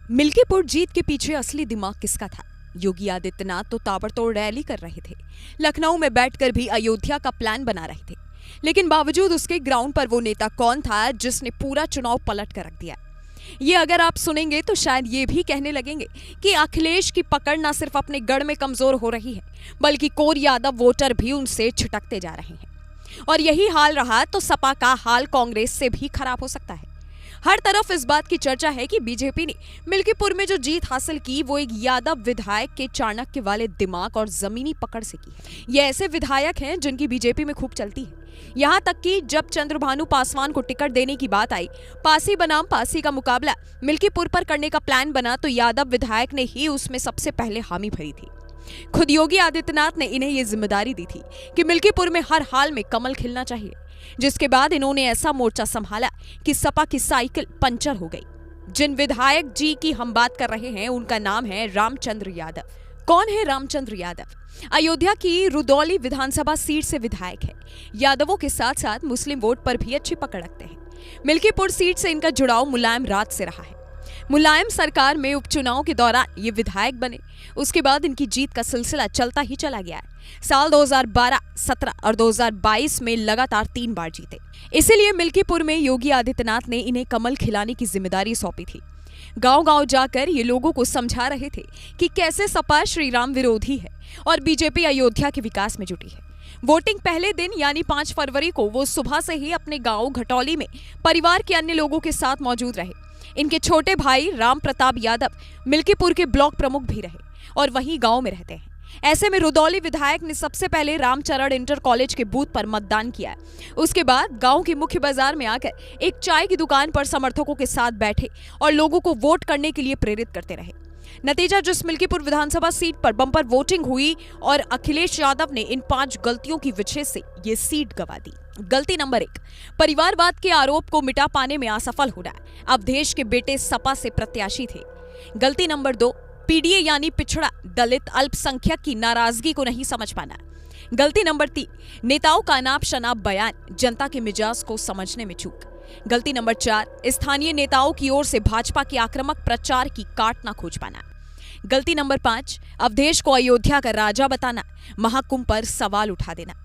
मिल्कीपुर जीत के पीछे असली दिमाग किसका था? योगी आदित्यनाथ तो ताबड़तोड़ रैली कर रहे थे, लखनऊ में बैठकर भी अयोध्या का प्लान बना रहे थे, लेकिन बावजूद उसके ग्राउंड पर वो नेता कौन था जिसने पूरा चुनाव पलट कर रख दिया? ये अगर आप सुनेंगे तो शायद ये भी कहने लगेंगे कि अखिलेश की पकड़ न सिर्फ अपने गढ़ में कमजोर हो रही है, बल्कि कोर यादव वोटर भी उनसे छिटकते जा रहे हैं। और यही हाल रहा तो सपा का हाल कांग्रेस से भी खराब हो सकता है। हर तरफ इस बात की चर्चा है कि बीजेपी ने मिल्कीपुर में जो जीत हासिल की वो एक यादव विधायक के चाणक्य वाले दिमाग और जमीनी पकड़ से की है। ये ऐसे विधायक हैं जिनकी बीजेपी में खूब चलती है। यहाँ तक कि जब चंद्रभानु पासवान को टिकट देने की बात आई, पासी बनाम पासी का मुकाबला मिल्कीपुर पर करने का प्लान बना, तो यादव विधायक ने ही उसमें सबसे पहले हामी भरी थी। खुद योगी आदित्यनाथ ने इन्हें ये जिम्मेदारी दी थी कि मिल्कीपुर में हर हाल में कमल खिलना चाहिए, जिसके बाद इन्होंने ऐसा मोर्चा संभाला कि सपा की साइकिल पंचर हो गई। जिन विधायक जी की हम बात कर रहे हैं उनका नाम है रामचंद्र यादव। कौन है रामचंद्र यादव? अयोध्या की रुदौली विधानसभा सीट से विधायक है। यादवों के साथ साथ मुस्लिम वोट पर भी अच्छी पकड़ रखते हैं। मिल्कीपुर सीट से इनका जुड़ाव मुलायम राज से रहा है। मुलायम सरकार में उपचुनाव के दौरान ये विधायक बने, उसके बाद इनकी जीत का सिलसिला चलता ही चला गया है। साल 2012, 17 और 2022 में लगातार 3 बार जीते। इसीलिए मिल्कीपुर में योगी आदित्यनाथ ने इन्हें कमल खिलाने की जिम्मेदारी सौंपी थी। गांव-गांव जाकर ये लोगों को समझा रहे थे कि कैसे सपा श्री राम विरोधी है और बीजेपी अयोध्या के विकास में जुटी है। वोटिंग पहले दिन यानी 5 फरवरी को वो सुबह से ही अपने गांव घटौली में परिवार के अन्य लोगों के साथ मौजूद रहे। इनके छोटे भाई राम प्रताप यादव मिल्कीपुर के ब्लॉक प्रमुख भी रहे और वहीं गांव में रहते हैं। ऐसे में रुदौली विधायक ने सबसे पहले रामचरण इंटर कॉलेज के बूथ पर मतदान किया। उसके बाद गांव के मुख्य बाजार में आकर एक चाय की दुकान पर समर्थकों के साथ बैठे और लोगों को वोट करने के लिए प्रेरित करते रहे। नतीजा, जिस मिल्कीपुर विधानसभा सीट पर बम्पर वोटिंग हुई और अखिलेश यादव ने इन 5 गलतियों की वजह से ये सीट गंवा दी। गलती नंबर 1, परिवारवाद के आरोप को मिटा पाने में असफल होना। अवधेश के बेटे सपा से प्रत्याशी थे। गलती नंबर 2, पीडीए यानी पिछड़ा दलित अल्पसंख्यक की नाराजगी को नहीं समझ पाना। गलती नंबर 3, नेताओं का अनाप शनाप बयान, जनता के मिजाज को समझने में चूक। गलती नंबर 4, स्थानीय नेताओं की ओर से भाजपा के आक्रामक प्रचार की काट ना खोज पाना। गलती नंबर 5, अवधेश को अयोध्या का राजा बताना, महाकुंभ पर सवाल उठा देना।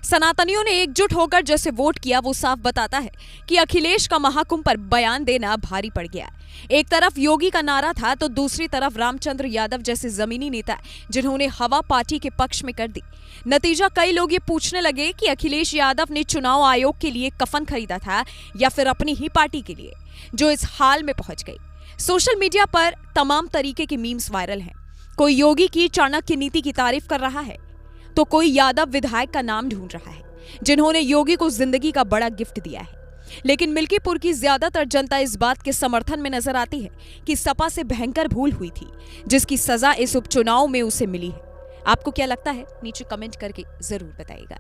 सनातनियों ने एकजुट होकर जैसे वोट किया वो साफ बताता है कि अखिलेश का महाकुंभ पर बयान देना भारी पड़ गया। एक तरफ योगी का नारा था तो दूसरी तरफ रामचंद्र यादव जैसे जमीनी नेता जिन्होंने हवा पार्टी के पक्ष में कर दी। नतीजा, कई लोग ये पूछने लगे कि अखिलेश यादव ने चुनाव आयोग के लिए कफन खरीदा था या फिर अपनी ही पार्टी के लिए, जो इस हाल में पहुंच गई। सोशल मीडिया पर तमाम तरीके के मीम्स वायरल हैं। कोई योगी की चाणक्य नीति की तारीफ कर रहा है तो कोई यादव विधायक का नाम ढूंढ रहा है जिन्होंने योगी को जिंदगी का बड़ा गिफ्ट दिया है। लेकिन मिल्कीपुर की ज्यादातर जनता इस बात के समर्थन में नजर आती है कि सपा से भयंकर भूल हुई थी, जिसकी सजा इस उपचुनाव में उसे मिली है। आपको क्या लगता है? नीचे कमेंट करके जरूर बताइएगा।